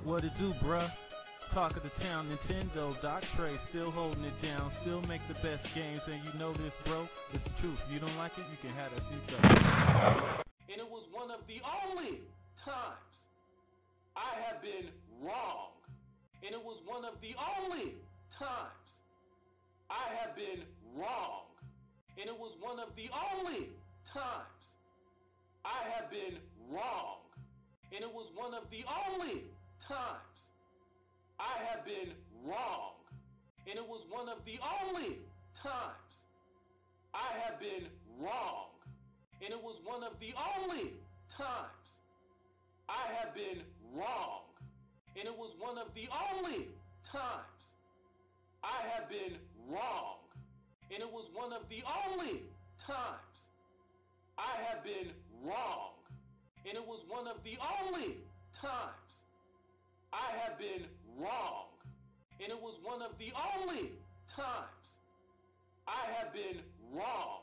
What it do, bruh? Talk of the town, Nintendo, Doc Trey, still holding it down, still make the best games, and you know this, bro. It's the truth. You don't like it, you can have that seatbelt. And it was one of the only times I have been wrong. And it was one of the only times I have been wrong. And it was one of the only times I have been wrong. And it was one of the only times I have been wrong. And it was one of the only times I have been wrong. And it was one of the only times I have been wrong. And it was one of the only times I have been wrong. And it was one of the only times I have been wrong. And it was one of the only times I have been wrong. And it was one of the only times I have been wrong.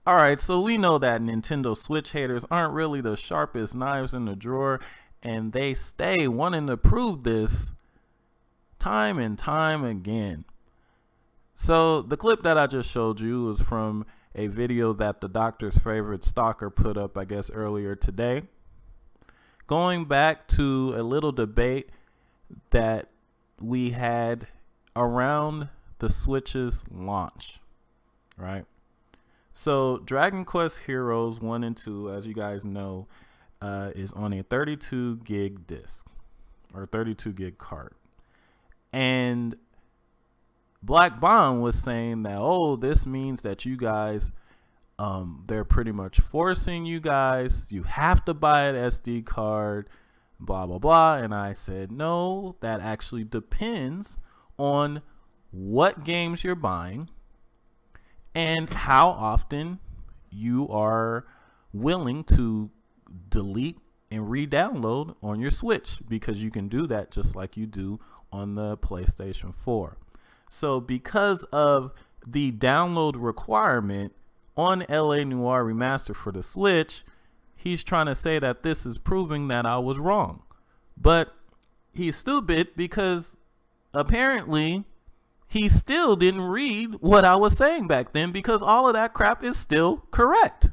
Alright, so we know that Nintendo Switch haters aren't really the sharpest knives in the drawer, and they stay wanting to prove this time and time again. So the clip that I just showed you was from a video that the doctor's favorite stalker put up, I guess, earlier today. Going back to a little debate that we had around the Switch's launch, right? So Dragon Quest Heroes 1 and 2, as you guys know, is on a 32 gig disc or 32 gig card. And Black Bond was saying that, oh, this means that you guys, they're pretty much forcing you guys, you have to buy an SD card, blah, blah, blah. And I said, no, that actually depends on what games you're buying and how often you are willing to delete and re-download on your Switch, because you can do that just like you do on the PlayStation 4. So because of the download requirement on LA Noire Remastered for the Switch, he's trying to say that this is proving that I was wrong. But he's stupid, because apparently he still didn't read what I was saying back then, because all of that crap is still correct.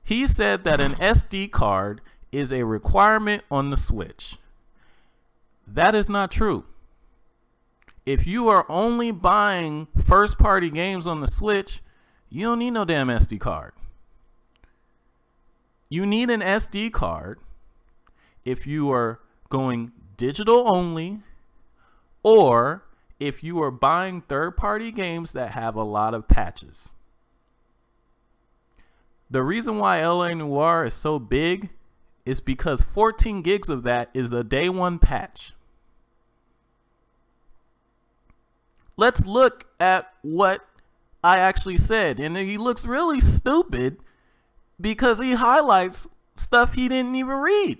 He said that an SD card is a requirement on the Switch. That is not true. If you are only buying first-party games on the Switch, you don't need no damn SD card. You need an SD card if you are going digital only, or if you are buying third-party games that have a lot of patches. The reason why LA Noire is so big is because 14 gigs of that is a day one patch. Let's look at what I actually said. And he looks really stupid because he highlights stuff he didn't even read.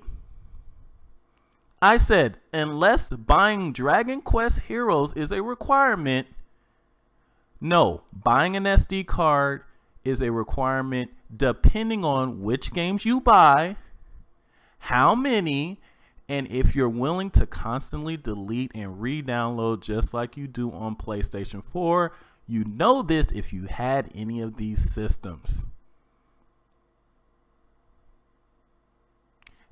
I said, unless buying Dragon Quest Heroes is a requirement, no, buying an SD card is a requirement depending on which games you buy, how many, and if you're willing to constantly delete and re-download just like you do on PlayStation 4. You know this if you had any of these systems.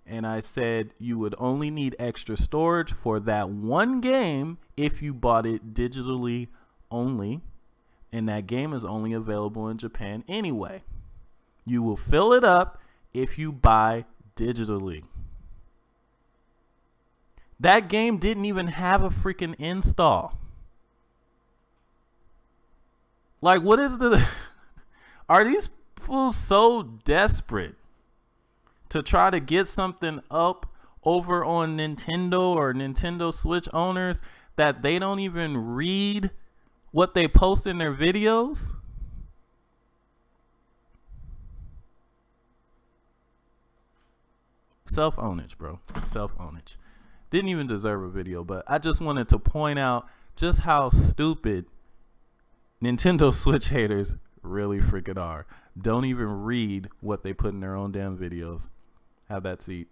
And I said you would only need extra storage for that one game if you bought it digitally only. And that game is only available in Japan anyway. You will fill it up if you buy digitally. That game didn't even have a freaking install. Like, what is the... Are these fools so desperate to try to get something up over on Nintendo or Nintendo Switch owners that they don't even read what they post in their videos? Self-ownage, bro. Self-ownage. Didn't even deserve a video, but I just wanted to point out just how stupid Nintendo Switch haters really freaking are. Don't even read what they put in their own damn videos. Have that seat.